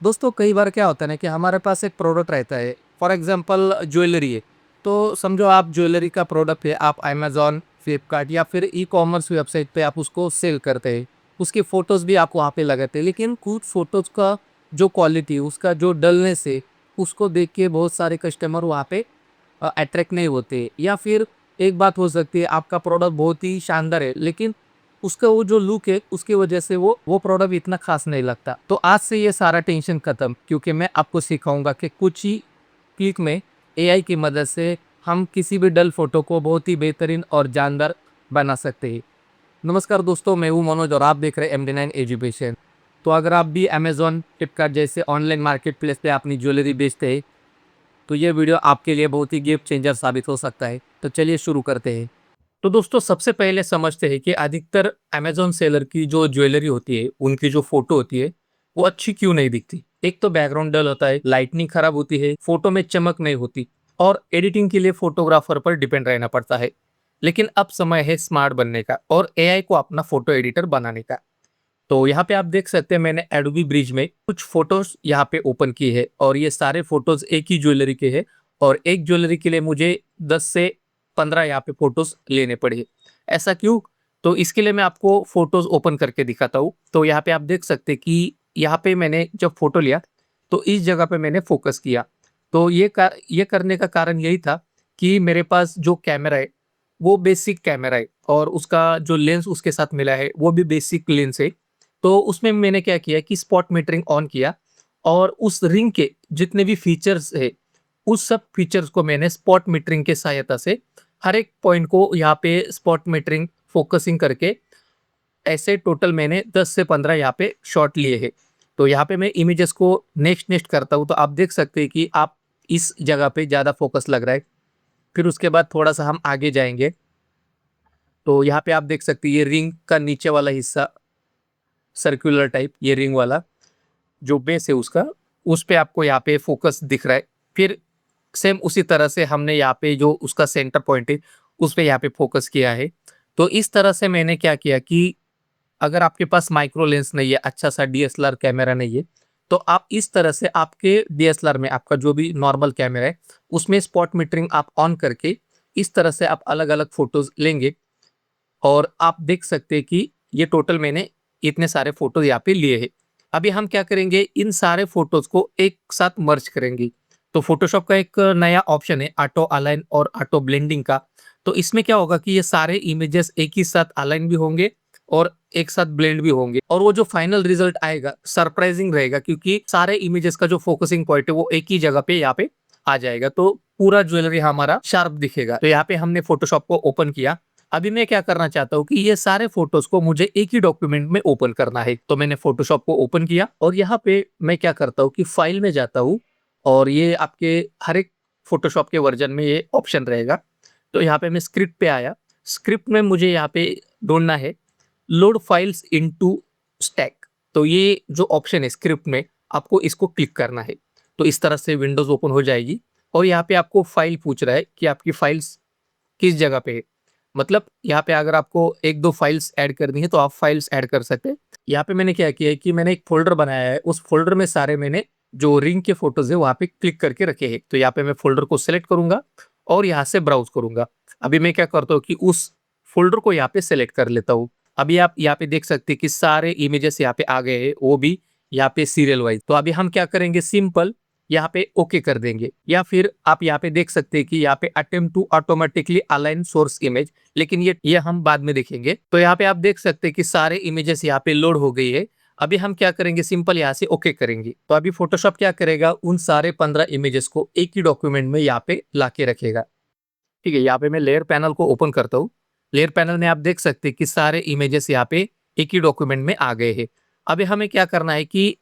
दोस्तों कई बार क्या होता है ना कि हमारे पास एक प्रोडक्ट रहता है। फॉर एग्जांपल ज्वेलरी है। तो समझो आप ज्वेलरी का प्रोडक्ट है, आप अमेजोन, फ्लिपकार्ट या फिर ई कॉमर्स वेबसाइट पे आप उसको सेल करते हैं। उसकी फ़ोटोज़ भी आप वहाँ पे लगाते हैं, लेकिन कुछ फ़ोटोज़ का जो क्वालिटी, उसका जो डलनेस है, उसको देख के बहुत सारे कस्टमर वहाँ पे अट्रैक्ट नहीं होते। या फिर एक बात हो सकती है, आपका प्रोडक्ट बहुत ही शानदार है, लेकिन उसका वो जो लुक है, उसकी वजह से वो प्रोडक्ट इतना खास नहीं लगता। तो आज से ये सारा टेंशन खत्म, क्योंकि मैं आपको सिखाऊंगा कि कुछ ही क्लिक में एआई की मदद से हम किसी भी डल फोटो को बहुत ही बेहतरीन और जानदार बना सकते हैं। नमस्कार दोस्तों, मैं हूं मनोज और आप देख रहे हैं MD9 एजुकेशन। तो अगर आप भी अमेजोन, फ्लिपकार्ट जैसे ऑनलाइन मार्केट प्लेस पे अपनी ज्वेलरी बेचते हैं, तो ये वीडियो आपके लिए बहुत ही गेम चेंजर साबित हो सकता है। तो चलिए शुरू करते हैं। तो दोस्तों सबसे पहले समझते हैं कि अधिकतर अमेज़न सेलर की जो ज्वेलरी होती है, उनकी जो फ़ोटो होती है, वो अच्छी क्यों नहीं दिखती? एक तो बैकग्राउंड डल होता है, लाइटनिंग खराब होती है, फ़ोटो में चमक नहीं होती और एडिटिंग के लिए फ़ोटोग्राफ़र पर डिपेंड रहना पड़ता है। लेकिन अब समय है स्मार्ट बनने का और एआई को अपना फ़ोटो एडिटर बनाने का। तो यहाँ पे आप देख सकते हैं, मैंने एडोबी ब्रिज में कुछ फ़ोटोज़ यहाँ पे ओपन की है और ये सारे फ़ोटोज़ एक ही ज्वेलरी के हैं और एक ज्वेलरी के लिए मुझे 10 से 15 यहाँ पे फ़ोटोज़ लेने पड़े। ऐसा क्यों? तो इसके लिए मैं आपको फ़ोटोज़ ओपन करके दिखाता हूँ। तो यहाँ पे आप देख सकते हैं कि यहाँ पे मैंने जब फ़ोटो लिया, तो इस जगह पे मैंने फ़ोकस किया। तो ये करने का कारण यही था कि मेरे पास जो कैमरा है, वो बेसिक कैमरा है और उसका जो लेंस उसके साथ मिला है, वो भी बेसिक लेंस है। तो उसमें मैंने क्या किया कि स्पॉट मीटरिंग ऑन किया और उस रिंग के जितने भी फीचर्स है, उस सब फीचर्स को मैंने स्पॉट मीटरिंग के सहायता से हर एक पॉइंट को यहाँ पे स्पॉट मीटरिंग फोकसिंग करके ऐसे टोटल मैंने 10 से 15 यहाँ पे शॉट लिए हैं। तो यहाँ पे मैं इमेजेस को नेक्स्ट नेक्स्ट करता हूँ, तो आप देख सकते हैं कि आप इस जगह पे ज़्यादा फोकस लग रहा है। फिर उसके बाद थोड़ा-सा हम आगे जाएँगे, तो यहाँ पे आप देख सकते हैं ये रिंग का नीचे वाला हिस्सा सर्कुलर टाइप, ये रिंग वाला जो बेस है उसका, उस पे आपको यहाँ पे फ़ोकस दिख रहा है। फिर सेम उसी तरह से हमने यहाँ पे जो उसका सेंटर पॉइंट है, उस पे यहाँ पे फ़ोकस किया है। तो इस तरह से मैंने क्या किया कि अगर आपके पास माइक्रो लेंस नहीं है, अच्छा-सा डीएसएलआर कैमरा नहीं है, तो आप इस तरह से आपके डीएसएलआर में आपका जो भी नॉर्मल कैमरा है, उसमें स्पॉट मीटरिंग आप ऑन करके इस तरह से आप अलग-अलग फ़ोटोज़ लेंगे और आप देख सकते हैं कि ये टोटल मैंने इतने सारे फ़ोटोज़ यहाँ पे लिए हैं। अभी हम क्या करेंगे, इन सारे फ़ोटोज़ को एक साथ मर्ज करेंगे। तो फ़ोटोशॉप का एक नया ऑप्शन है ऑटो अलाइन और ऑटो ब्लेंडिंग का। तो इसमें क्या होगा कि ये सारे इमेजेस एक ही साथ अलाइन भी होंगे और एक साथ ब्लेंड भी होंगे और वो जो फाइनल रिज़ल्ट आएगा सरप्राइज़िंग रहेगा, क्योंकि सारे इमेजेस का जो फ़ोकसिंग पॉइंट है वो एक ही जगह पे यहाँ पे आ जाएगा। तो पूरा ज्वेलरी हमारा शार्प दिखेगा। तो यहाँ पे हमने फ़ोटोशॉप को ओपन किया। अभी मैं क्या करना चाहता हूँ कि ये सारे फोटोज को मुझे एक ही डॉक्यूमेंट में ओपन करना है। तो मैंने फोटोशॉप को ओपन किया और यहाँ पे मैं क्या करता हूँ कि फाइल में जाता हूँ और ये आपके हर एक फोटोशॉप के वर्जन में ये ऑप्शन रहेगा। तो यहाँ पे मैं स्क्रिप्ट पे आया। स्क्रिप्ट में मुझे यहाँ पे ढूंढना है लोड फाइल्स इनटू स्टैक। तो ये जो ऑप्शन है स्क्रिप्ट में, आपको इसको क्लिक करना है। तो इस तरह से विंडोज ओपन हो जाएगी और यहाँ पे आपको फाइल पूछ रहा है कि आपकी फाइल्स किस जगह पे है। मतलब यहाँ पे अगर आपको 1-2 फाइल्स ऐड करनी है, तो आप फाइल्स ऐड कर सकते हैं। यहाँ पे मैंने क्या किया है कि मैंने एक फ़ोल्डर बनाया है, उस फ़ोल्डर में सारे मैंने जो रिंग के फ़ोटोज़ है वहाँ पे क्लिक करके रखे हैं। तो यहाँ पे मैं फ़ोल्डर को सेलेक्ट करूँगा और यहाँ से ब्राउज़ करूँगा। अभी मैं क्या करता हूँ कि उस फ़ोल्डर को यहाँ पे सेलेक्ट कर लेता हूँ। अभी आप यहाँ पे देख सकते हैं कि सारे इमेजेस यहाँ पे आ गए हैं, वो भी यहाँ पे सीरियल वाइज़। तो अभी हम क्या करेंगे, सिंपल यहाँ पे ओके कर देंगे, या फिर आप यहाँ पे देख सकते हैं कि यहाँ पे attempt to automatically align source image, लेकिन ये हम बाद में देखेंगे। तो यहाँ पे आप देख सकते हैं कि सारे इमेजेस यहाँ पे लोड हो गई है। अभी हम क्या करेंगे, सिंपल यहाँ से ओके करेंगे। तो अभी फोटोशॉप क्या करेगा, उन सारे 15 इमेजेस को एक ही डॉक्यूमेंट में यहाँ पे ला के रखेगा। ठीक है, यहाँ पे मैं लेयर पैनल को ओपन करता हूँ। लेयर पैनल में आप देख सकते हैं कि सारे इमेजेस यहाँ पे एक ही डॉक्यूमेंट में आ गए हैं। अभी हमें क्या करना है कि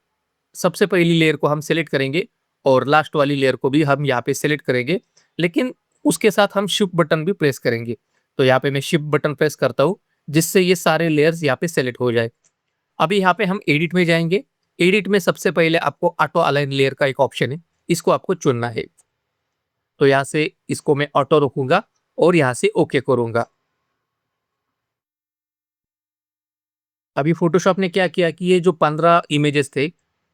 सबसे पहली लेयर को हम सेलेक्ट करेंगे और लास्ट वाली लेयर को भी हम यहाँ पे सेलेक्ट करेंगे, लेकिन उसके साथ हम शिफ्ट बटन भी प्रेस करेंगे। तो यहाँ पे मैं शिफ्ट बटन प्रेस करता हूँ, जिससे ये सारे लेयर्स यहाँ पे सेलेक्ट हो जाए। अभी यहाँ पे हम एडिट में जाएंगे। एडिट में सबसे पहले आपको ऑटो अलाइन लेयर का एक ऑप्शन है, इसको आपको चुनना है। तो यहाँ से इसको मैं ऑटो रखूंगा और यहाँ से ओके करूंगा। अभी फोटोशॉप ने क्या किया कि ये जो 15 इमेजेस थे,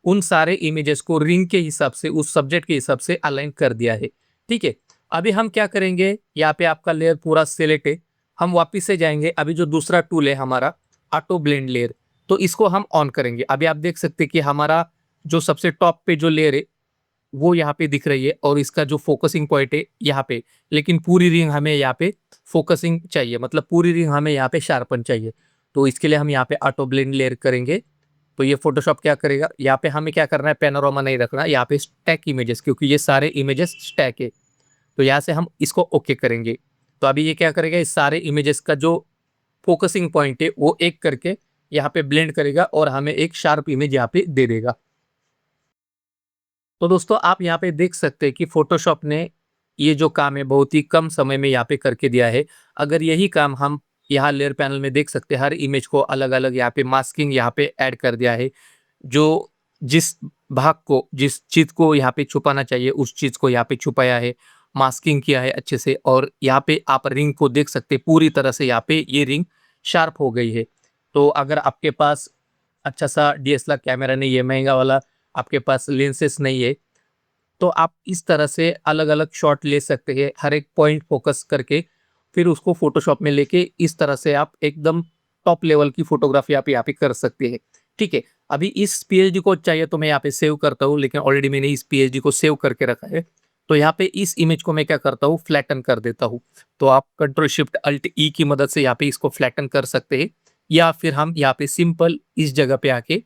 उन सारे इमेजेस को रिंग के हिसाब से, उस सब्जेक्ट के हिसाब से अलाइन कर दिया है। ठीक है, अभी हम क्या करेंगे, यहाँ पे आपका लेयर पूरा सिलेक्ट है, हम वापस से जाएंगे। अभी जो दूसरा टूल है हमारा ऑटो ब्लेंड लेयर, तो इसको हम ऑन करेंगे। अभी आप देख सकते हैं कि हमारा जो सबसे टॉप पे जो लेयर है वो यहाँ पे दिख रही है, और इसका जो फोकसिंग पॉइंट है यहाँ पे, लेकिन पूरी रिंग हमें यहाँ पे फोकसिंग चाहिए, मतलब पूरी रिंग हमें यहाँ पे शार्पन चाहिए। तो इसके लिए हम यहाँ पे ऑटो ब्लेंड लेयर करेंगे। तो ये फोटोशॉप क्या करेगा, यहाँ पे हमें क्या करना है, पैनोरामा नहीं रखना, यहाँ पे स्टैक इमेजेस, क्योंकि ये सारे इमेजेस स्टैक है। तो यहाँ से हम इसको ओके करेंगे। तो अभी ये क्या करेगा, इस सारे इमेजेस का जो फोकसिंग पॉइंट है वो एक करके यहाँ पे ब्लेंड करेगा और हमें एक शार्प इमेज यहाँ पे दे देगा। तो दोस्तों आप यहाँ पे देख सकते हैं कि फोटोशॉप ने ये जो काम है बहुत ही कम समय में यहाँ पे करके दिया है। अगर यही काम हम यहाँ लेयर पैनल में देख सकते हैं, हर इमेज को अलग अलग यहाँ पे मास्किंग यहाँ पे ऐड कर दिया है। जो जिस भाग को, जिस चीज को यहाँ पे छुपाना चाहिए उस चीज को यहाँ पे छुपाया है, मास्किंग किया है अच्छे से। और यहाँ पे आप रिंग को देख सकते हैं, पूरी तरह से यहाँ पे ये रिंग शार्प हो गई है। तो अगर आपके पास अच्छा सा डीएसएलआर कैमरा नहीं है, महंगा वाला आपके पास लेंसेस नहीं है, तो आप इस तरह से अलग अलग शॉट ले सकते हैं, हर एक पॉइंट फोकस करके फिर उसको फोटोशॉप में लेके इस तरह से आप एकदम टॉप लेवल की फोटोग्राफी आप यहाँ पे कर सकते हैं। ठीक है, अभी इस पीएचडी को चाहिए तो मैं यहाँ पे सेव करता हूँ, लेकिन ऑलरेडी मैंने इस पीएचडी को सेव करके रखा है। तो यहाँ पे इस इमेज को मैं क्या करता हूँ, फ्लैटन कर देता हूँ। तो आप कंट्रोल शिफ्ट अल्ट ई की मदद से यहाँ पे इसको फ्लैटन कर सकते हैं, या फिर हम यहाँ पे सिंपल इस जगह पे आके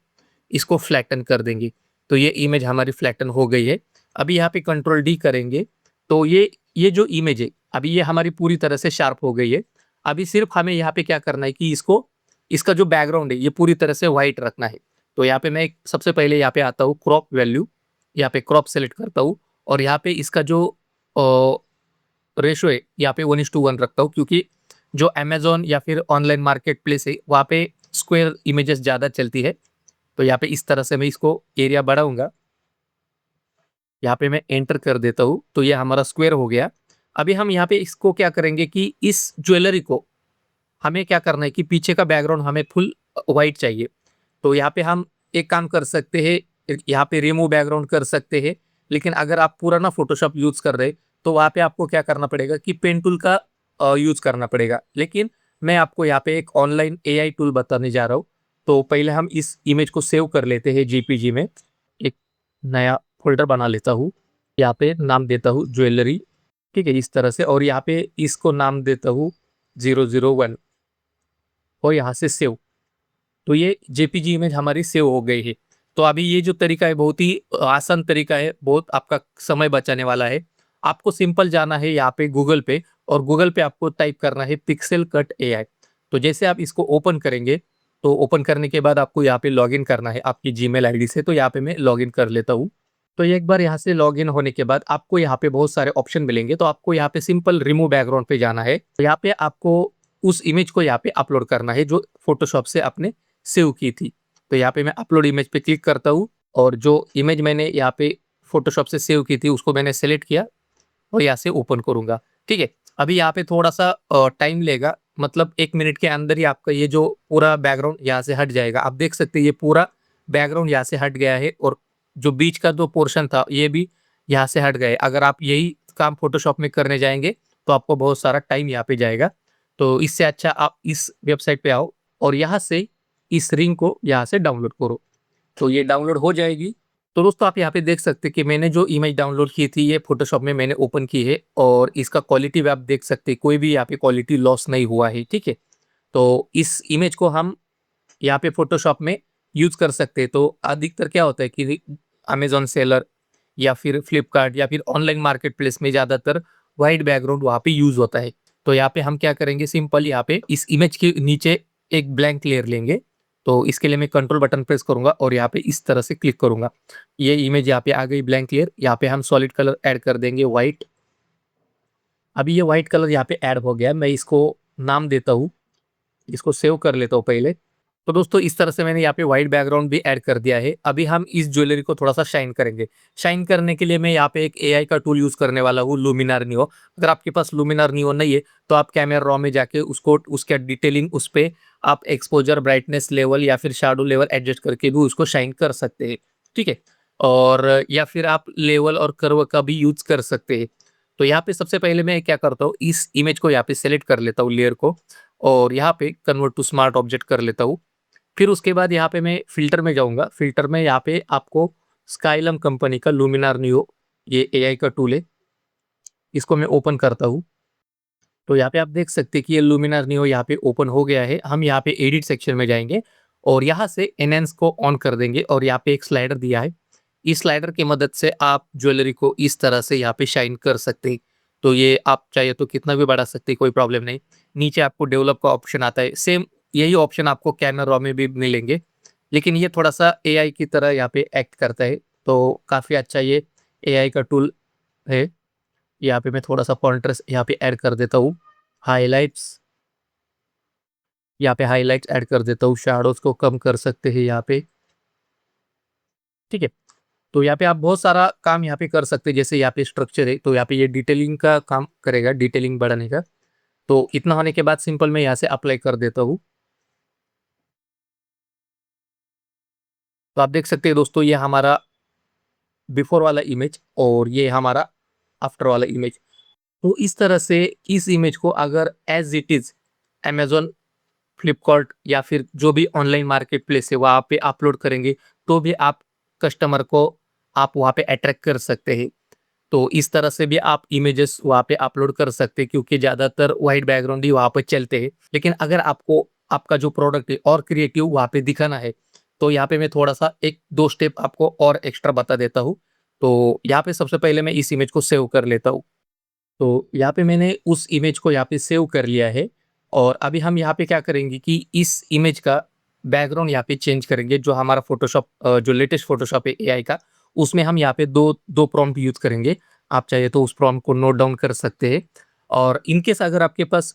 इसको फ्लैटन कर देंगे। तो ये इमेज हमारी फ्लैटन हो गई है। अभी यहाँ पे कंट्रोल डी करेंगे तो ये जो इमेज है अभी ये हमारी पूरी तरह से शार्प हो गई है। अभी सिर्फ हमें यहाँ पे क्या करना है कि इसको, इसका जो बैकग्राउंड है ये पूरी तरह से व्हाइट रखना है। तो यहाँ पे मैं सबसे पहले यहाँ पे आता हूँ क्रॉप वैल्यू, यहाँ पे क्रॉप सेलेक्ट करता हूँ, और यहाँ पे इसका जो रेशो है यहाँ पे 1:1 रखता हूँ, क्योंकि जो अमेजोन या फिर ऑनलाइन मार्केट प्लेस है वहाँ पे स्क्वायर इमेजेस ज़्यादा चलती है। तो यहाँ पे इस तरह से मैं इसको एरिया बढ़ाऊंगा, यहाँ पे मैं एंटर कर देता हूँ तो ये हमारा स्क्वायर हो गया। अभी हम यहाँ पे इसको क्या करेंगे कि इस ज्वेलरी को हमें क्या करना है कि पीछे का बैकग्राउंड हमें फुल व्हाइट चाहिए। तो यहाँ पे हम एक काम कर सकते हैं, यहाँ पे रिमूव बैकग्राउंड कर सकते हैं, लेकिन अगर आप पुराना फोटोशॉप यूज कर रहे तो वहाँ पे आपको क्या करना पड़ेगा कि पेन टूल का यूज करना पड़ेगा। लेकिन मैं आपको यहाँ पे एक ऑनलाइन एआई टूल बताने जा रहा हूँ। तो पहले हम इस इमेज को सेव कर लेते हैं जेपीजी में, एक नया फोल्डर बना लेता हूँ, यहाँ पे नाम देता हूँ ज्वेलरी। ठीक है, इस तरह से, और यहाँ पे इसको नाम देता हूँ 001, और यहाँ से सेव। तो ये जेपीजी इमेज हमारी सेव हो गई है। तो अभी ये जो तरीका है बहुत ही आसान तरीका है, बहुत आपका समय बचाने वाला है। आपको सिंपल जाना है यहाँ पे गूगल पे, और गूगल पे आपको टाइप करना है पिक्सेल कट एआई। तो जैसे आप इसको ओपन करेंगे तो ओपन करने के बाद आपको यहाँ पे लॉगिन करना है आपकी जीमेल आईडी से। तो यहाँ पे मैं लॉगिन कर लेता हूँ। तो एक बार यहाँ से लॉगिन होने के बाद आपको यहाँ पे बहुत सारे ऑप्शन मिलेंगे। तो आपको यहाँ पे सिंपल रिमूव बैकग्राउंड पे जाना है। तो यहाँ पे आपको उस इमेज को यहाँ पे अपलोड करना है जो फोटोशॉप से आपने सेव की थी। तो यहाँ पे मैं अपलोड इमेज पे क्लिक करता हूँ, और जो इमेज मैंने यहाँ पे फोटोशॉप से सेव की थी उसको मैंने सेलेक्ट किया और यहाँ से ओपन करूंगा। ठीक है, अभी यहाँ पे थोड़ा सा टाइम लेगा, मतलब 1 मिनट के अंदर ही आपका ये जो पूरा बैकग्राउंड यहाँ से हट जाएगा। आप देख सकते हैं ये पूरा बैकग्राउंड यहाँ से हट गया है, और जो बीच का जो पोर्शन था ये भी यहाँ से हट गया है। अगर आप यही काम फोटोशॉप में करने जाएंगे तो आपको बहुत सारा टाइम यहाँ पे जाएगा। तो इससे अच्छा आप इस वेबसाइट पे आओ और यहाँ से इस रिंग को यहाँ से डाउनलोड करो। तो ये डाउनलोड हो जाएगी। तो दोस्तों आप यहाँ पे देख सकते हैं कि मैंने जो इमेज डाउनलोड की थी ये फोटोशॉप में मैंने ओपन की है, और इसका क्वालिटी भी आप देख सकते हैं, कोई भी यहाँ पे क्वालिटी लॉस नहीं हुआ है। ठीक है, तो इस इमेज को हम यहाँ पे फोटोशॉप में यूज कर सकते हैं। तो अधिकतर क्या होता है कि अमेजॉन सेलर या फिर फ्लिपकार्ट या फिर ऑनलाइन मार्केट प्लेस में ज़्यादातर वाइट बैकग्राउंड वहाँ पे यूज होता है। तो यहाँ पे हम क्या करेंगे, सिंपल यहाँ पे इस इमेज के नीचे एक ब्लैंक लेयर लेंगे। तो इसके लिए मैं कंट्रोल बटन प्रेस करूंगा और यहाँ पे इस तरह से क्लिक करूंगा। ये इमेज यहाँ पे आ गई ब्लैंक लेयर। यहाँ पे हम सॉलिड कलर ऐड कर देंगे व्हाइट। अभी ये व्हाइट कलर यहाँ पे ऐड हो गया, मैं इसको नाम देता हूँ, इसको सेव कर लेता हूँ पहले। तो दोस्तों इस तरह से मैंने यहाँ पे व्हाइट बैकग्राउंड भी ऐड कर दिया है। अभी हम इस ज्वेलरी को थोड़ा सा शाइन करेंगे। शाइन करने के लिए मैं यहाँ पे एक एआई का टूल यूज करने वाला हूँ, लुमिनार नियो। अगर आपके पास लुमिनार नियो नहीं है तो आप कैमरा रॉ में जाके उसको, उसका डिटेलिंग उस पर आप एक्सपोजर, ब्राइटनेस लेवल या फिर शैडो लेवल एडजस्ट करके भी उसको शाइन कर सकते हैं। ठीक है? और या फिर आप लेवल और कर्व का भी यूज़ कर सकते हैं। तो यहाँ पे सबसे पहले मैं क्या करता हूँ, इस इमेज को यहाँ पे सेलेक्ट कर लेता हूँ लेयर को और यहाँ पे कन्वर्ट टू स्मार्ट ऑब्जेक्ट कर लेता हूँ। फिर उसके बाद यहाँ पे मैं फ़िल्टर में जाऊँगा, फ़िल्टर में यहाँ पे आपको स्काईलम कंपनी का लुमिनार नियो ये एआई का टूल है, इसको मैं ओपन करता हूँ। तो यहाँ पे आप देख सकते हैं कि ये लुमिनार नियो यहाँ पे ओपन हो गया है। हम यहाँ पे एडिट सेक्शन में जाएँगे और यहाँ से एनहांस को ऑन कर देंगे और यहाँ पे एक स्लाइडर दिया है। इस स्लाइडर की मदद से आप ज्वेलरी को इस तरह से यहाँ पे शाइन कर सकते हैं। तो ये आप चाहे तो कितना भी बढ़ा सकते हैं, कोई प्रॉब्लम नहीं। नीचे आपको डेवलप का ऑप्शन आता है। सेम यही ऑप्शन आपको कैनवा रॉ में भी मिलेंगे। लेकिन ये थोड़ा-सा एआई की तरह यहाँ पे एक्ट करता है। तो काफ़ी अच्छा ये एआई का टूल है। यहाँ पे मैं थोड़ा-सा कॉन्ट्रास्ट यहाँ पे ऐड कर देता हूँ। हाइलाइट्स यहाँ पे हाइलाइट्स ऐड कर देता हूँ, शैडोज़ को कम कर सकते हैं यहाँ पे, ठीक है? तो यहाँ पे आप बहुत सारा काम यहाँ पे कर सकते हैं, जैसे यहाँ पे स्ट्रक्चर है, तो यहाँ पे ये डिटेलिंग का काम करेगा, डिटेलिंग बढ़ाने का। तो इतना होने के बाद सिंपल मैं यहाँ से अप्लाई कर देता हूँ। तो आप देख सकते हैं दोस्तों, ये हमारा बिफोर वाला इमेज और ये हमारा आफ्टर वाला इमेज। तो इस तरह से इस इमेज को अगर as it is Amazon, Flipkart या फिर जो भी ऑनलाइन मार्केट प्लेस है वहाँ पे अपलोड करेंगे, तो भी आप कस्टमर को आप वहाँ पे अट्रैक्ट कर सकते हैं। तो इस तरह से भी आप इमेजेस वहाँ पे अपलोड कर सकते हैं, क्योंकि ज़्यादातर व्हाइट बैकग्राउंड ही वहाँ पे चलते हैं। लेकिन अगर आपको आपका जो प्रोडक्ट है और क्रिएटिव वहाँ पे दिखाना है, तो यहाँ पे मैं थोड़ा-सा 1-2 स्टेप आपको और एक्स्ट्रा बता देता हूँ। तो यहाँ पे सबसे पहले मैं इस इमेज को सेव कर लेता हूँ। तो यहाँ पे मैंने उस इमेज को यहाँ पे सेव कर लिया है और अभी हम यहाँ पे क्या करेंगे कि इस इमेज का बैकग्राउंड यहाँ पे चेंज करेंगे। जो हमारा फ़ोटोशॉप जो लेटेस्ट फ़ोटोशॉप है एआई का, उसमें हम यहाँ पे 2 प्रॉम्प्ट यूज़ करेंगे। आप चाहे तो उस प्रॉम्प्ट को नोट डाउन कर सकते हैं और इन केस अगर आपके पास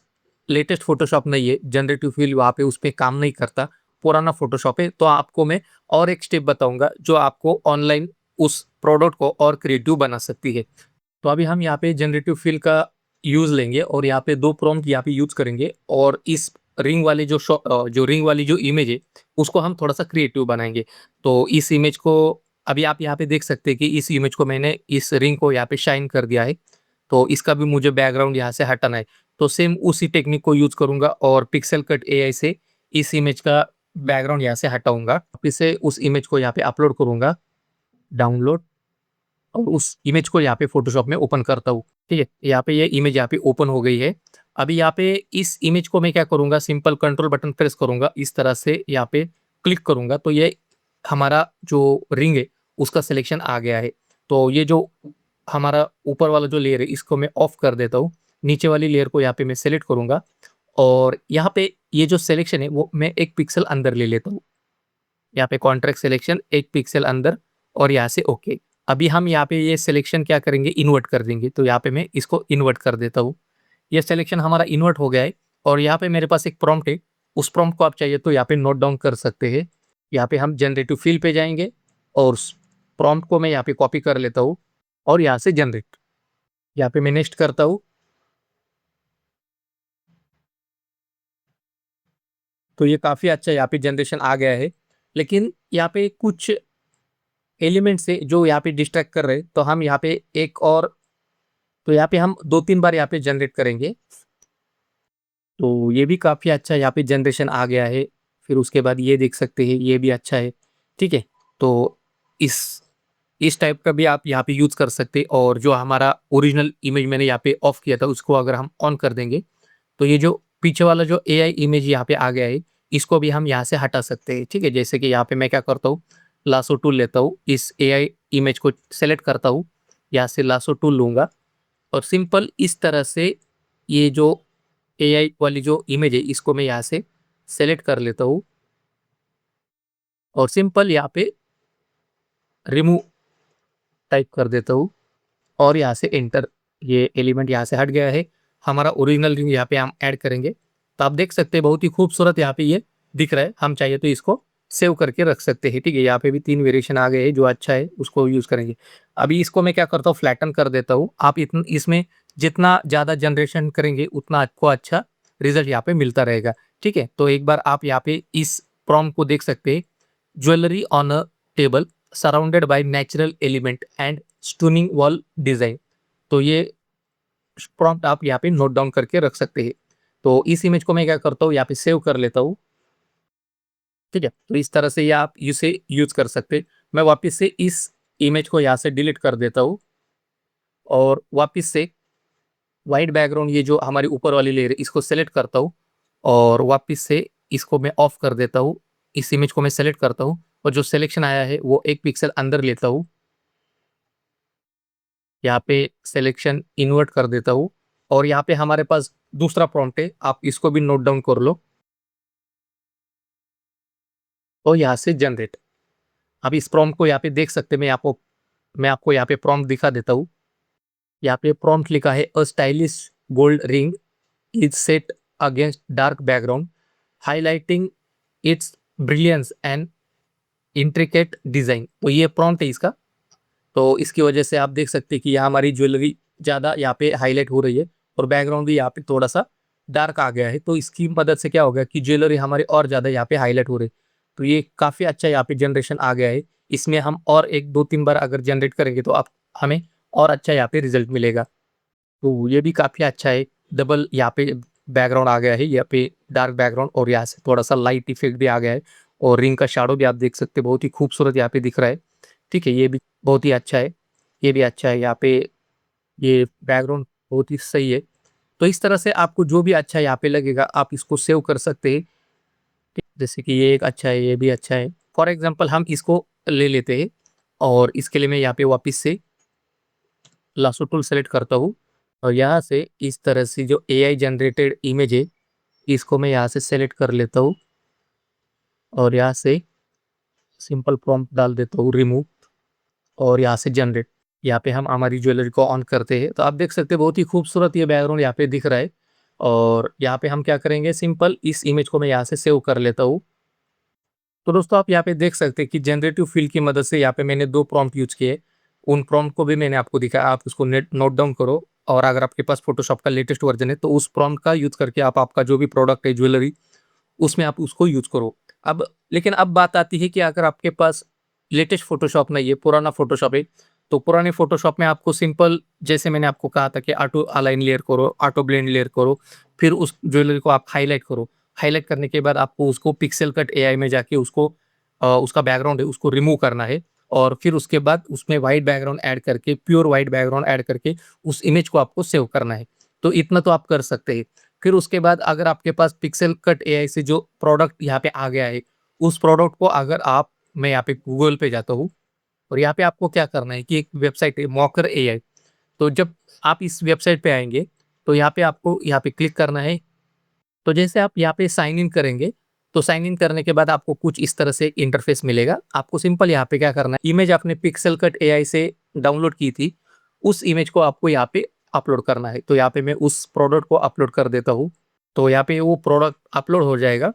लेटेस्ट फ़ोटोशॉप नहीं है, जनरेटिव फ़ील वहाँ पे उस पे काम नहीं करता, पुराना फ़ोटोशॉप है, तो आपको मैं और एक स्टेप बताऊँगा जो आपको ऑनलाइन उस प्रोडक्ट को और क्रिएटिव बना सकती है। तो अभी हम यहाँ पे जनरेटिव फ़िल का यूज़ लेंगे और यहाँ पे 2 प्रॉम्प्ट यहाँ पे यूज़ करेंगे और इस रिंग वाली जो रिंग वाली जो इमेज है, उसको हम थोड़ा-सा क्रिएटिव बनाएँगे। तो इस इमेज को अभी आप यहाँ पे देख सकते हैं कि इस इमेज को मैंने इस रिंग को यहाँ पे शाइन कर दिया है। तो इसका भी मुझे बैकग्राउंड यहाँ से हटाना है। तो सेम उसी टेक्निक को यूज़ करूँगा और पिक्सेल कट एआई से इस इमेज का बैकग्राउंड यहाँ से हटाऊँगा। वापिस से उस इमेज को यहाँ पे अपलोड करूँगा, डाउनलोड, और उस इमेज को यहाँ पे फ़ोटोशॉप में ओपन करता हूँ, ठीक है? यहाँ पे ये इमेज यहाँ पे ओपन हो गई है। अभी यहाँ पे इस इमेज को मैं क्या करूँगा, सिंपल कंट्रोल बटन प्रेस करूँगा, इस तरह से यहाँ पे क्लिक करूँगा, तो ये हमारा जो रिंग है, उसका सिलेक्शन आ गया है। तो ये जो हमारा ऊपर वाला जो लेयर है, इसको मैं ऑफ कर देता हूँ। नीचे वाली लेयर को यहाँ पे मैं सेलेक्ट करूँगा और यहाँ पे ये जो सिलेक्शन है, वो मैं 1 पिक्सेल अंदर ले लेता हूँ। यहाँ पे कॉन्ट्रैक्ट सिलेक्शन 1 पिक्सेल अंदर और यहाँ से ओके। अभी हम यहाँ पे ये सिलेक्शन क्या करेंगे, इन्वर्ट कर देंगे। तो यहाँ पे मैं इसको इन्वर्ट कर देता हूँ। ये सिलेक्शन हमारा इन्वर्ट हो गया है और यहाँ पे मेरे पास एक प्रॉम्प्ट है। उस प्रॉम्प्ट को आप चाहिए तो यहाँ पे नोट डाउन कर सकते हैं। यहाँ पे हम जनरेटिव फ़ील पे जाएँगे और उस प्रॉम्प्ट को मैं यहाँ पे कॉपी कर लेता हूँ और यहाँ से जनरेट, यहाँ पे मैं नेक्स्ट करता हूँ। तो ये काफ़ी अच्छा यहाँ पे जनरेशन आ गया है। लेकिन यहाँ पे कुछ एलिमेंट्स है जो यहाँ पे डिस्ट्रैक्ट कर रहे हैं, तो हम यहाँ पे एक और, तो यहाँ पे हम 2-3 बार यहाँ पे जनरेट करेंगे। तो ये भी काफ़ी अच्छा यहाँ पे जनरेशन आ गया है। फिर उसके बाद ये देख सकते हैं, ये भी अच्छा है, ठीक है? तो इस इस टाइप का भी आप यहाँ पे यूज़ कर सकते हैं और जो हमारा ओरिजिनल इमेज मैंने यहाँ पे ऑफ किया था, उसको अगर हम ऑन कर देंगे, तो ये जो पीछे वाला जो एआई इमेज यहाँ पे आ गया है, इसको भी हम यहाँ से हटा सकते हैं, ठीक है? जैसे कि यहाँ पे मैं क्या करता हूँ, लासो टूल लेता हूँ, इस एआई इमेज को सेलेक्ट करता हूँ, यहाँ से लासो टूल लूँगा और सिंपल इस तरह से ये जो एआई वाली जो इमेज है, इसको मैं यहाँ से सेलेक्ट कर लेता हूँ और सिंपल यहाँ पे रिमूव टाइप कर देता हूँ और यहाँ से एंटर, ये एलिमेंट यहाँ से हट गया है। हमारा ओरिजिनल रिंग यहाँ पे हम ऐड करेंगे। तो आप देख सकते हैं बहुत ही खूबसूरत यहाँ पे ये दिख रहा है। हम चाहिए तो इसको सेव करके रख सकते हैं, ठीक है? यहाँ पे भी 3 वेरिएशन आ गए हैं, जो अच्छा है उसको यूज़ करेंगे। अभी इसको मैं क्या करता हूँ, फ्लैटन कर देता हूँ। आप इसमें जितना ज़्यादा जनरेशन करेंगे उतना आपको अच्छा रिज़ल्ट यहाँ पे मिलता रहेगा, ठीक है? तो एक बार आप यहाँ पे इस प्रॉम्प्ट को देख सकते हैं, jewellery on a table. Surrounded by natural element and stunning wall design. तो ये प्रॉम्प्ट आप यहाँ पे नोट डाउन करके रख सकते हैं। तो इस इमेज को मैं क्या करता हूँ, यहाँ पे सेव कर लेता हूँ। ठीक है, तो इस तरह से ये आप इसे यूज कर सकते हैं। मैं वापस से इस इमेज को यहाँ से डिलीट कर देता हूँ और वापस से व्हाइट बैकग्राउंड, ये जो हमारी ऊपर वाली लेयर है, इसको सेलेक्ट करता हूँ और वापस से इसको मैं ऑफ कर देता हूँ। इस इमेज को मैं सेलेक्ट करता हूँ और जो सिलेक्शन आया है वो एक पिक्सल अंदर लेता हूँ। यहाँ पे सिलेक्शन इन्वर्ट कर देता हूँ और यहाँ पे हमारे पास दूसरा प्रॉम्प्ट है, आप इसको भी नोट डाउन कर लो। और यहाँ से जनरेट, अब इस प्रॉम्प्ट को यहाँ पे देख सकते हैं। मैं आपको यहाँ पे प्रॉम्प्ट दिखा देता हूँ। यहाँ पे प्रॉम्प्ट लिखा है, a stylish gold ring is set against dark background highlighting its brilliance and intricate design. तो ये प्रॉम्प्ट है इसका। तो इसकी वजह से आप देख सकते हैं कि यहाँ हमारी ज्वेलरी ज़्यादा यहाँ पे हाईलाइट हो रही है और बैकग्राउंड भी यहाँ पे थोड़ा सा डार्क आ गया है। तो इसकी मदद से क्या होगा कि ज्वेलरी हमारी और ज़्यादा यहाँ पे हाईलाइट हो रही है। तो ये काफ़ी अच्छा यहाँ पे जनरेशन आ गया है। इसमें हम और एक दो तीन बार अगर जनरेट करेंगे तो आप हमें और अच्छा यहाँ पे रिजल्ट मिलेगा। तो ये भी काफ़ी अच्छा है। डबल यहाँ पे बैकग्राउंड आ गया है, यहाँ पे डार्क बैकग्राउंड और यहाँ से थोड़ा सा लाइट इफेक्ट भी आ गया है और रिंग का शैडो भी आप देख सकते हैं, बहुत ही खूबसूरत यहाँ पे दिख रहा है। ठीक है, ये भी बहुत ही अच्छा है। ये भी अच्छा है, यहाँ पे ये बैकग्राउंड बहुत ही सही है। तो इस तरह से आपको जो भी अच्छा यहाँ पे लगेगा आप इसको सेव कर सकते हैं। ठीक, जैसे कि ये एक अच्छा है, ये भी अच्छा है। फॉर एग्जाम्पल हम इसको ले लेते हैं और इसके लिए मैं यहाँ पे वापस से लासो टूल सेलेक्ट करता हूँ और यहाँ से इस तरह से जो एआई जनरेटेड इमेज है इसको मैं यहाँ से सेलेक्ट कर लेता हूँ और यहाँ से सिंपल प्रॉम्प्ट डाल देता हूँ, रिमूव, और यहाँ से जनरेट। यहाँ पे हम हमारी ज्वेलरी को ऑन करते हैं तो आप देख सकते हैं बहुत ही खूबसूरत ये बैकग्राउंड यहाँ पे दिख रहा है। और यहाँ पे हम क्या करेंगे, सिंपल इस इमेज को मैं यहाँ से सेव कर लेता हूँ। तो दोस्तों आप यहाँ पे देख सकते हैं कि जनरेटिव फील की मदद से यहाँ पे मैंने दो प्रॉम्प्ट यूज किए। उन प्रॉम्प्ट को भी मैंने आपको दिखाया, आप उसको नोट डाउन करो और अगर आपके पास फोटोशॉप का लेटेस्ट वर्जन है तो उस प्रॉम्प्ट का यूज करके आप आपका जो भी प्रोडक्ट है ज्वेलरी उसमें आप उसको यूज करो। अब लेकिन अब बात आती है कि अगर आपके पास लेटेस्ट फोटोशॉप नहीं है, पुराना फोटोशॉप है, तो पुराने फोटोशॉप में आपको सिंपल, जैसे मैंने आपको कहा था कि ऑटो अलाइन लेयर करो, ऑटो ब्लेंड लेयर करो, फिर उस ज्वेलरी को आप हाईलाइट करो। हाईलाइट करने के बाद आपको उसको पिक्सल कट एआई में जाके उसको उसका बैकग्राउंड है उसको रिमूव करना है और फिर उसके बाद उसमें वाइट बैकग्राउंड ऐड करके, प्योर वाइट बैकग्राउंड ऐड करके उस इमेज को आपको सेव करना है। तो इतना तो आप कर सकते हैं। फिर उसके बाद अगर आपके पास पिक्सल कट एआई से जो प्रोडक्ट यहाँ पे आ गया है, उस प्रोडक्ट को अगर आप, मैं यहाँ पे गूगल पे जाता हूँ और यहाँ पे आपको क्या करना है कि एक वेबसाइट है मॉकर एआई। तो जब आप इस वेबसाइट पे आएंगे तो यहाँ पे आपको यहाँ पे क्लिक करना है। तो जैसे आप यहाँ पे साइन इन करेंगे तो साइन इन करने के बाद आपको कुछ इस तरह से एक इंटरफेस मिलेगा। आपको सिंपल यहाँ पे क्या करना है, इमेज आपने पिक्सल कट एआई से डाउनलोड की थी उस इमेज को आपको यहाँ पे अपलोड करना है। तो यहाँ पे मैं उस प्रोडक्ट को अपलोड कर देता हूँ। तो यहाँ पे वो प्रोडक्ट अपलोड हो जाएगा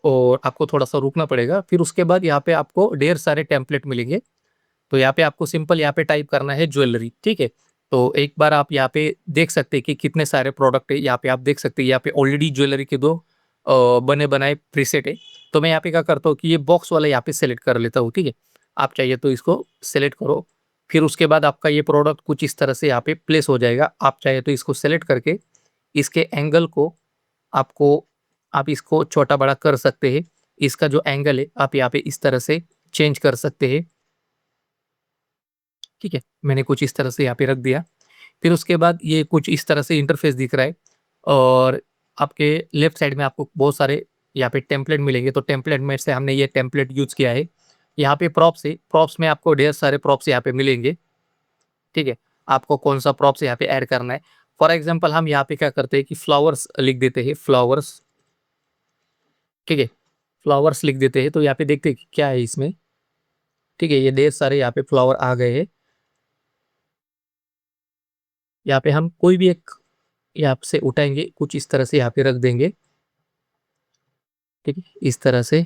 और आपको थोड़ा सा रुकना पड़ेगा। फिर उसके बाद यहाँ पे आपको ढेर सारे टेम्पलेट मिलेंगे। तो यहाँ पे आपको सिंपल यहाँ पे टाइप करना है ज्वेलरी। ठीक है, तो एक बार आप यहाँ पे देख सकते हैं कि कितने सारे प्रोडक्ट है। यहाँ पे आप देख सकते हैं यहाँ पे ऑलरेडी ज्वेलरी के दो बने बनाए प्रीसेट है। तो मैं यहाँ पे क्या करता हूँ कि ये बॉक्स वाला यहाँ पे सेलेक्ट कर लेता हूँ। ठीक है, आप चाहिए तो इसको सेलेक्ट करो। फिर उसके बाद आपका ये प्रोडक्ट कुछ इस तरह से यहाँ पे प्लेस हो जाएगा। आप चाहे तो इसको सेलेक्ट करके इसके एंगल को आपको, आप इसको छोटा बड़ा कर सकते हैं। इसका जो एंगल है आप यहाँ पे इस तरह से चेंज कर सकते हैं। ठीक है, मैंने कुछ इस तरह से यहाँ पे रख दिया। फिर उसके बाद ये कुछ इस तरह से इंटरफेस दिख रहा है और आपके लेफ्ट साइड में आपको बहुत सारे यहाँ पे टेम्पलेट मिलेंगे। तो टेम्पलेट में से हमने ये टेम्पलेट यूज़ किया है। यहाँ पे प्रॉप्स है, प्रॉप्स में आपको ढेर सारे प्रॉप्स यहाँ पे मिलेंगे। ठीक है, आपको कौन सा प्रॉप्स यहाँ पे ऐड करना है। फॉर एग्जाम्पल हम यहाँ पे क्या करते हैं कि फ्लावर्स लिख देते हैं, फ्लावर्स। ठीक है, फ्लावर्स लिख देते हैं। तो यहाँ पे देखते हैं कि क्या है इसमें। ठीक है, ये ढेर सारे यहाँ पे फ्लावर आ गए हैं। यहाँ पे हम कोई भी एक यहाँ से उठाएंगे, कुछ इस तरह से यहाँ पे रख देंगे। ठीक है, इस तरह से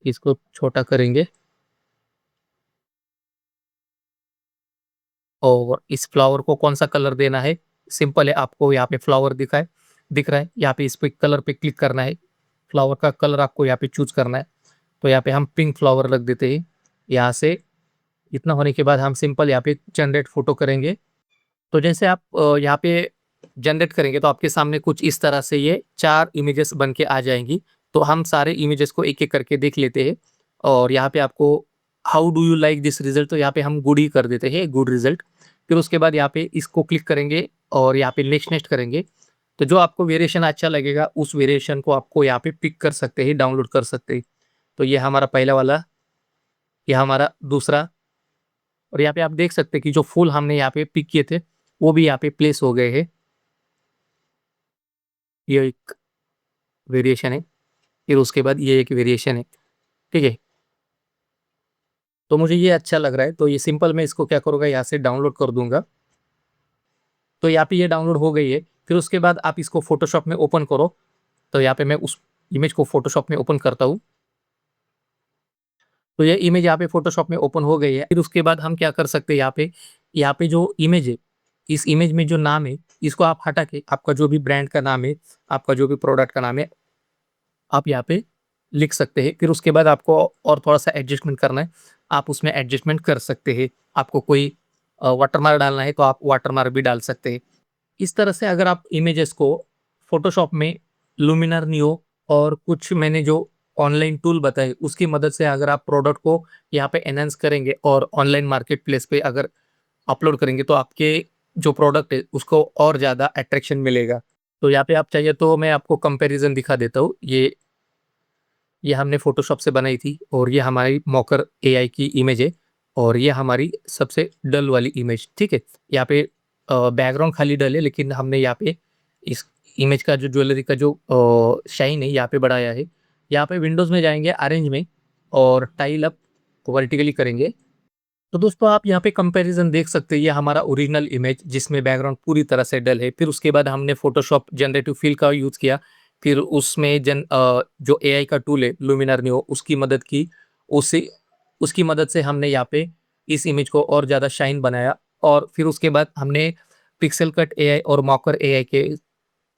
इसको छोटा करेंगे और इस फ्लावर को कौन सा कलर देना है, सिंपल है। आपको यहाँ पे फ्लावर दिख रहा है, यहाँ पे इस पे कलर पे क्लिक करना है। फ्लावर का कलर आपको यहाँ पे चूज करना है। तो यहाँ पे हम पिंक फ्लावर रख देते हैं। यहाँ से इतना होने के बाद हम सिंपल यहाँ पे जनरेट फोटो करेंगे। तो जैसे आप यहाँ पे जनरेट करेंगे तो आपके सामने कुछ इस तरह से ये 4 इमेजेस बन के आ जाएँगी। तो हम सारे इमेजेस को एक-एक करके देख लेते हैं और यहाँ पे आपको how do you like this result, तो यहाँ पे हम गुड ही कर देते हैं, गुड रिज़ल्ट। फिर उसके बाद यहाँ पे इसको क्लिक करेंगे और यहाँ पे नेक्स्ट नेक्स्ट करेंगे। तो जो आपको वेरिएशन अच्छा लगेगा उस वेरिएशन को आपको यहाँ पे पिक कर सकते हैं, डाउनलोड कर सकते हैं। तो ये हमारा पहला वाला, ये हमारा दूसरा, और यहाँ पे आप देख सकते हैं कि जो फूल हमने यहाँ पे पिक किए थे, वो भी यहाँ पे प्लेस हो गए हैं। ये एक वेरिएशन है, फिर उसके बाद ये एक वेरिएशन है, ठीक है? तो मुझे ये अच्छा लग रहा है, तो ये सिंपल मैं इसको क्या करूँगा, यहाँ से डाउनलोड कर दूँगा। तो यहाँ पे ये डाउनलोड हो गई है। फिर उसके बाद आप इसको फ़ोटोशॉप में ओपन करो। तो यहाँ पे मैं उस इमेज को फ़ोटोशॉप में ओपन करता हूँ। तो ये इमेज यहाँ पे फ़ोटोशॉप में ओपन हो गई है। फिर उसके बाद हम क्या कर सकते हैं, यहाँ पे जो इमेज है, इस इमेज में जो नाम है, इसको आप हटा के आपका जो भी ब्रांड का नाम है, आपका जो भी प्रोडक्ट का नाम है, आप यहाँ पे लिख सकते हैं। फिर उसके बाद आपको और थोड़ा-सा एडजस्टमेंट करना है, आप उसमें एडजस्टमेंट कर सकते हैं। आपको कोई वाटरमार्क डालना है, तो आप वाटरमार्क भी डाल सकते हैं। इस तरह से अगर आप इमेजेस को फ़ोटोशॉप में लुमिनर नियो और कुछ मैंने जो ऑनलाइन टूल बताए, उसकी मदद से अगर आप प्रोडक्ट को यहाँ पे एनहांस करेंगे और ऑनलाइन मार्केट प्लेस पे अगर अपलोड करेंगे, तो आपके जो प्रोडक्ट है, उसको और ज़्यादा अट्रैक्शन मिलेगा। तो यहाँ पे आप चाहिए तो मैं आपको कंपैरिज़न दिखा देता हूँ। ये हमने फ़ोटोशॉप से बनाई थी और ये हमारी मॉकर एआई की इमेज है और ये हमारी सबसे डल वाली इमेज, ठीक है? यहाँ पे बैकग्राउंड खाली डल है, लेकिन हमने यहाँ पे इस इमेज का जो ज्वेलरी का जो शाइन है यहाँ पे बढ़ाया है। यहाँ पे विंडोज़ में जाएँगे, अरेंज में, और टाइल अप वर्टिकली करेंगे। तो दोस्तों आप यहाँ पे कंपैरिज़न देख सकते हैं, ये हमारा ओरिजिनल इमेज जिसमें बैकग्राउंड पूरी तरह से डल है। फिर उसके बाद हमने फ़ोटोशॉप जनरेटिव फ़िल का यूज़ किया। फिर उसमें जो एआई का टूल है लुमिनर न्यू, उसकी मदद की, उससे उसकी मदद से हमने यहाँ पे इस इमेज को और ज़्यादा शाइन बनाया। और फिर उसके बाद हमने पिक्सेल कट एआई और मॉकर एआई के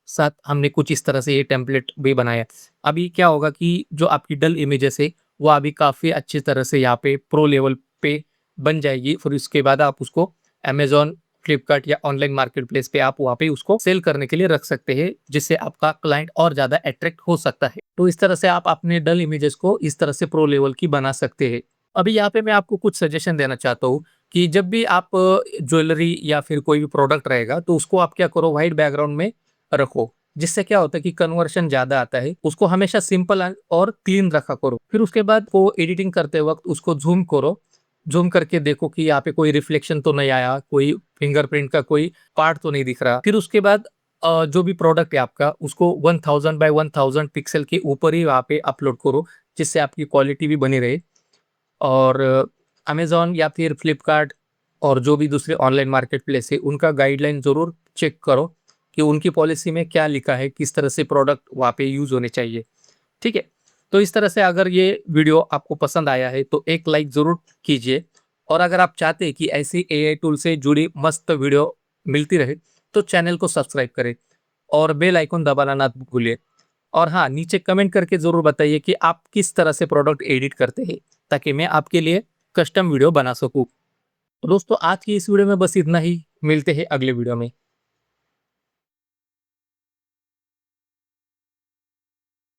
साथ हमने कुछ इस तरह से ये टेम्पलेट भी बनाया। अभी क्या होगा कि जो आपकी डल इमेजेस है, वो अभी काफ़ी अच्छी तरह से यहाँ पे प्रो लेवल पे बन जाएगी। फिर उसके बाद आप उसको अमेज़न, फ्लिपकार्ट या ऑनलाइन मार्केट प्लेस पे आप वहाँ पे उसको सेल करने के लिए रख सकते हैं, जिससे आपका क्लाइंट और ज़्यादा अट्रैक्ट हो सकता है। तो इस तरह से आप अपने डल इमेजेस को इस तरह से प्रो लेवल की बना सकते हैं। अभी यहाँ पे मैं आपको कुछ सजेशन देना चाहता हूँ कि जब भी आप ज्वेलरी या फिर कोई भी प्रोडक्ट रहेगा, तो उसको आप क्या करो, व्हाइट बैकग्राउंड में रखो। जिससे क्या होता है कि कन्वर्शन ज़्यादा आता है। उसको हमेशा सिंपल और क्लीन रखा करो। फिर उसके बाद को एडिटिंग करते वक़्त उसको ज़ूम करो। ज़ूम करके देखो कि यहाँ पे कोई रिफ्लेक्शन तो नहीं आया, कोई फिंगरप्रिंट का कोई पार्ट तो नहीं दिख रहा। फिर उसके बाद जो भी प्रोडक्ट है आपका, उसको 1000 बाय 1000 पिक्सल के ऊपर ही वहाँ पे अपलोड करो, जिससे आपकी क्वालिटी भी बनी रहे। और अमेज़न या फिर फ्लिपकार्ट और जो भी दूसरे ऑनलाइन मार्केट प्लेस है, उनका गाइडलाइन ज़रूर चेक करो कि उनकी पॉलिसी में क्या लिखा है, किस तरह से प्रोडक्ट वहाँ पे यूज़ होने चाहिए, ठीक है? तो इस तरह से अगर ये वीडियो आपको पसंद आया है, तो एक लाइक ज़रूर कीजिए, और अगर आप चाहते हैं कि ऐसी एआई टूल से जुड़ी मस्त वीडियो मिलती रहे, तो चैनल को सब्सक्राइब करें और बेल आइकन दबाना ना भूलिए। और हाँ, नीचे कमेंट करके ज़रूर बताइए कि आप किस तरह से प्रोडक्ट एडिट करते हैं, ताकि मैं आपके लिए कस्टम वीडियो बना सकूँ। तो दोस्तों आज की इस वीडियो में बस इतना ही, मिलते हैं अगले वीडियो में।